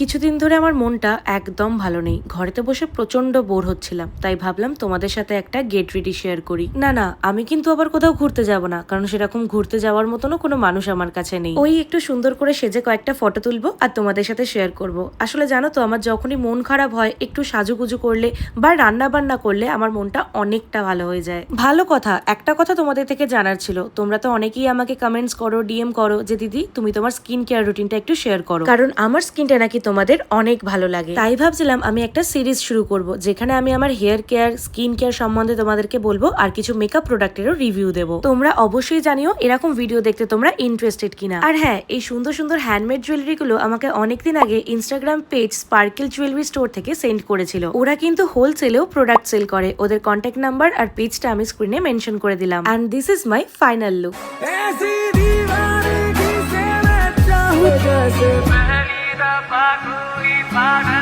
কিছুদিন ধরে আমার মনটা একদম ভালো নেই, ঘরেতে বসে প্রচন্ড বোর হচ্ছিলাম, তাই ভাবলাম তোমাদের সাথে একটা গেট রেডি শেয়ার করি। না, আমি কিন্তু আবার কোথাও ঘুরতে যাব না, কারণ সেরকম ঘুরতে যাওয়ার মতনও কোনো মানুষ আমার কাছে নেই। ওই একটু সুন্দর করে সেজে কয়েকটা ফটো তুলবো আর তোমাদের সাথে শেয়ার করব। আসলে জানো তো, আমার যখনই মন খারাপ হয় একটু সাজুগুজু করলে বা রান্না বান্না করলে আমার মনটা অনেকটা ভালো হয়ে যায়। ভালো কথা, একটা কথা তোমাদের থেকে জানার ছিল, তোমরা তো অনেকেই আমাকে কমেন্টস করো, ডিএম করো যে দিদি তুমি তোমার স্কিন কেয়ার রুটিনটা একটু শেয়ার করো, কারণ আমার স্কিনটা নাকি তোমাদের অনেক ভালো লাগে। তাই ভাবছিলাম আমি একটা সিরিজ শুরু করব, যেখানে আমি আমার হেয়ার কেয়ার, স্কিন কেয়ার সম্বন্ধে তোমাদেরকে বলবো আর কিছু মেকআপ প্রোডাক্টেরও রিভিউ দেবো। তোমরা অবশ্যই জানিও এরকম ভিডিও দেখতে তোমরা ইন্টারেস্টেড কিনা। আর হ্যাঁ, এই সুন্দর সুন্দর হ্যান্ডমেড জুয়েলারি গুলো আমাকে অনেকদিন আগে Instagram page sparkle jewellery store থেকে সেন্ড করেছিল। ওরা কিন্তু হোলসেলেও প্রোডাক্ট সেল করে। ওদের কন্ট্যাক্ট নাম্বার আর পেজটা আমি স্ক্রিনে মেনশন করে দিলাম। And this is my final look. पहली दफा कोई पागल